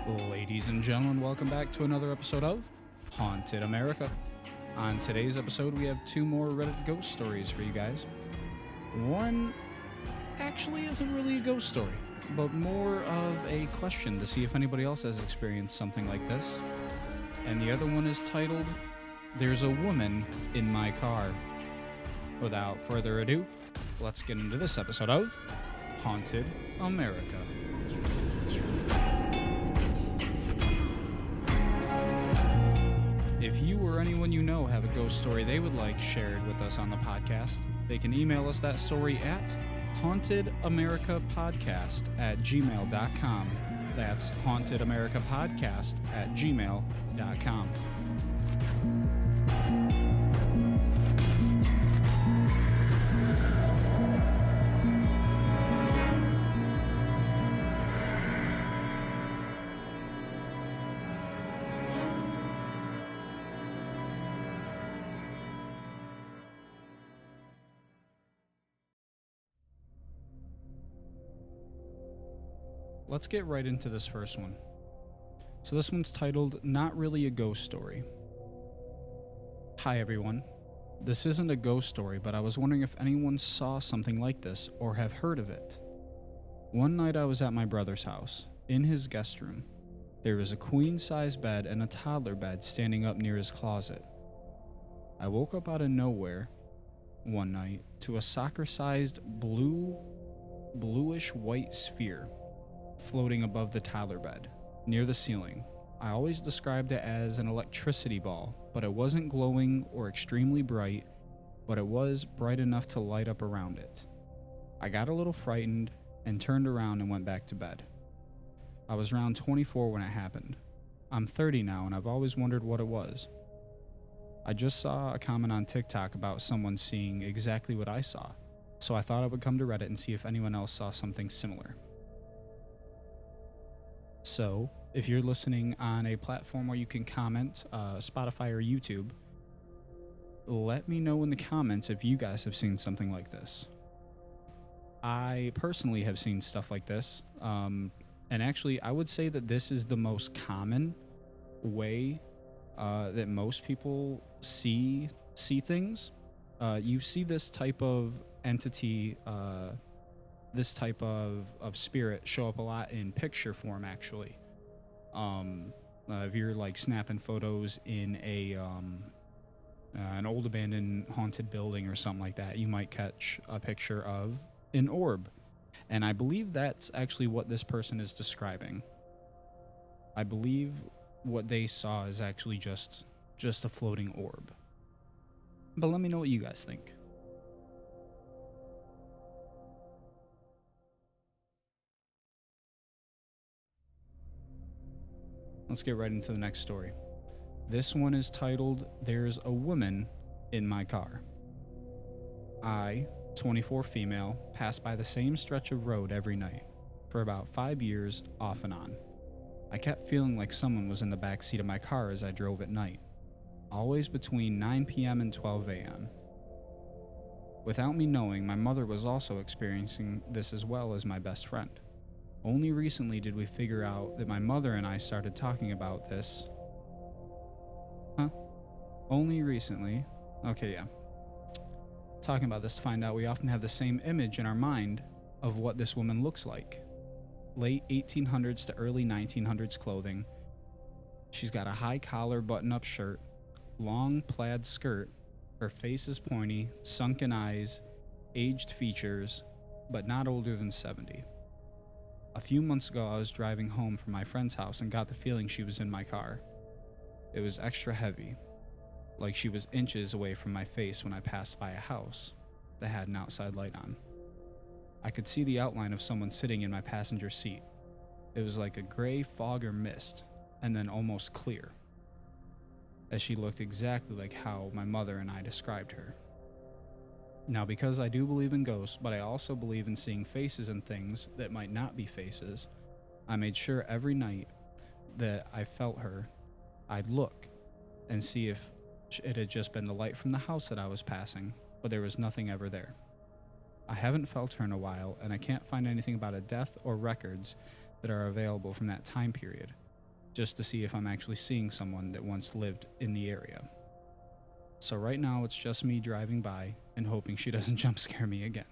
Ladies and gentlemen, welcome back to another episode of Haunted America. On today's episode, we have two more Reddit ghost stories for you guys. One actually isn't really a ghost story, but more of a question to see if anybody else has experienced something like this. And the other one is titled, There's a Woman in My Car. Without further ado, let's get into this episode of Haunted America. If you or anyone you know have a ghost story they would like shared with us on the podcast, they can email us that story at hauntedamericapodcast@gmail.com. That's hauntedamericapodcast@gmail.com. Let's get right into this first one. So this one's titled, Not Really a Ghost Story. Hi everyone. This isn't a ghost story, but I was wondering if anyone saw something like this or have heard of it. One night I was at my brother's house, in his guest room. There was a queen-size bed and a toddler bed standing up near his closet. I woke up out of nowhere one night to a soccer-sized bluish-white sphere floating above the toddler bed, near the ceiling. I always described it as an electricity ball, but it wasn't glowing or extremely bright, but it was bright enough to light up around it. I got a little frightened and turned around and went back to bed. I was around 24 when it happened. I'm 30 now and I've always wondered what it was. I just saw a comment on TikTok about someone seeing exactly what I saw, so I thought I would come to Reddit and see if anyone else saw something similar. So, if you're listening on a platform where you can comment, Spotify or YouTube, let me know in the comments if you guys have seen something like this. I personally have seen stuff like this, and actually I would say that this is the most common way that most people see things. You see this type of entity, this type of spirit show up a lot in picture form, actually. If you're like snapping photos in an old abandoned haunted building or something like that, you might catch a picture of an orb. And I believe that's actually what this person is describing. I believe what they saw is actually just a floating orb. But let me know what you guys think. Let's get right into the next story. This one is titled, There's a Woman in My Car. I, 24 female, pass by the same stretch of road every night, for about 5 years, off and on. I kept feeling like someone was in the back seat of my car as I drove at night, always between 9 p.m. and 12 a.m. Without me knowing, my mother was also experiencing this as well as my best friend. Only recently did we figure out that my mother and I started talking about this. Only recently? Okay, yeah. Talking about this to find out we often have the same image in our mind of what this woman looks like. Late 1800s to early 1900s clothing. She's got a high collar button-up shirt, long plaid skirt, her face is pointy, sunken eyes, aged features, but not older than 70. A few months ago, I was driving home from my friend's house and got the feeling she was in my car. It was extra heavy, like she was inches away from my face when I passed by a house that had an outside light on. I could see the outline of someone sitting in my passenger seat. It was like a gray fog or mist, and then almost clear, as she looked exactly like how my mother and I described her. Now, because I do believe in ghosts, but I also believe in seeing faces and things that might not be faces, I made sure every night that I felt her, I'd look and see if it had just been the light from the house that I was passing, but there was nothing ever there. I haven't felt her in a while, and I can't find anything about a death or records that are available from that time period. just to see if I'm actually seeing someone that once lived in the area. So right now it's just me driving by and hoping she doesn't jump scare me again.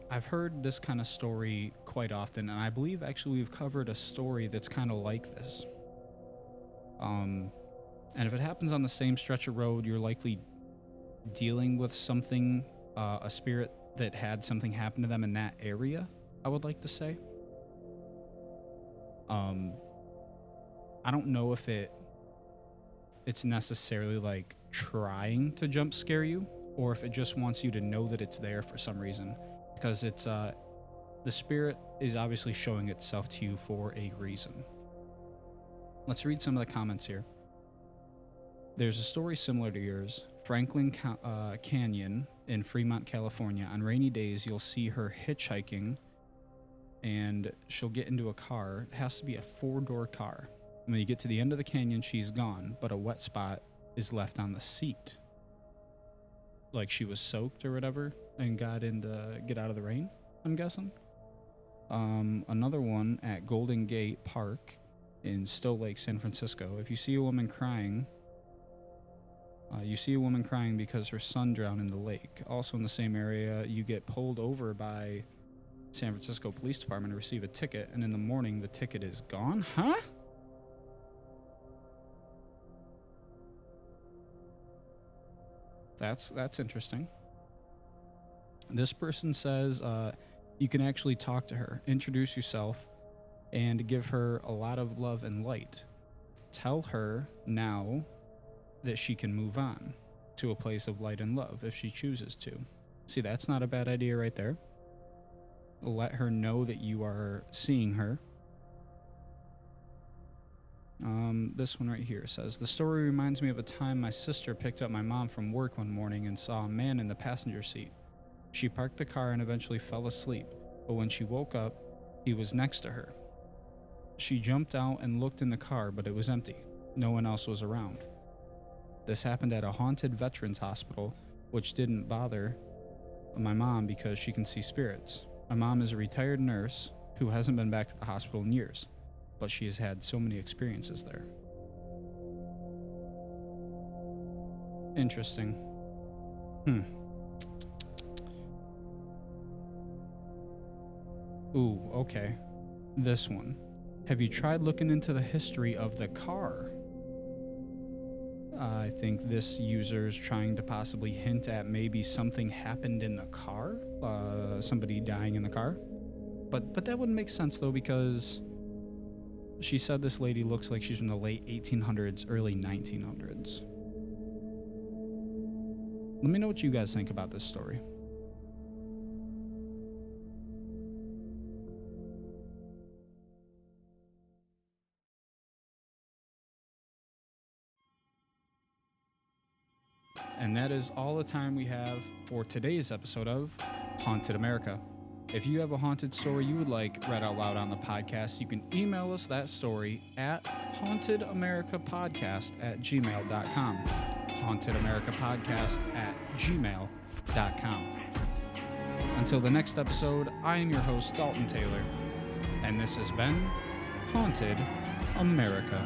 I've heard this kind of story quite often, and I believe actually we've covered a story that's kind of like this. And if it happens on the same stretch of road, you're likely dealing with something, a spirit that had something happen to them in that area, I would like to say. I don't know if it's necessarily like trying to jump scare you, or if it just wants you to know that it's there for some reason, because it's the spirit is obviously showing itself to you for a reason. Let's read some of the comments here. There's a story similar to yours. Franklin Canyon in Fremont, California. On rainy days, you'll see her hitchhiking, and she'll get into a car. It has to be a 4-door car. When you get to the end of the canyon, she's gone, but a wet spot is left on the seat. Like she was soaked or whatever and got out of the rain, I'm guessing. Another one at Golden Gate Park in Still Lake, San Francisco. If you see a woman crying, because her son drowned in the lake. Also in the same area, you get pulled over by San Francisco Police Department to receive a ticket, and in the morning the ticket is gone. Huh? That's interesting. This person says you can actually talk to her, introduce yourself, and give her a lot of love and light. Tell her now that she can move on to a place of light and love if she chooses to. See, that's not a bad idea right there. Let her know that you are seeing her. This one right here says, the story reminds me of a time my sister picked up my mom from work one morning and saw a man in the passenger seat. She parked the car and eventually fell asleep, but when she woke up, he was next to her. She jumped out and looked in the car, but it was empty. No one else was around. This happened at a haunted veterans hospital, which didn't bother my mom because she can see spirits. My mom is a retired nurse who hasn't been back to the hospital in years, but she has had so many experiences there. Interesting. Ooh, okay. This one. Have you tried looking into the history of the car? I think this user is trying to possibly hint at maybe something happened in the car, somebody dying in the car. But that wouldn't make sense though, because she said this lady looks like she's from the late 1800s, early 1900s. Let me know what you guys think about this story. And that is all the time we have for today's episode of Haunted America. If you have a haunted story you would like read out loud on the podcast, you can email us that story at hauntedamericapodcast@gmail.com. hauntedamericapodcast@gmail.com. Until the next episode, I am your host, Dalton Taylor, and this has been Haunted America.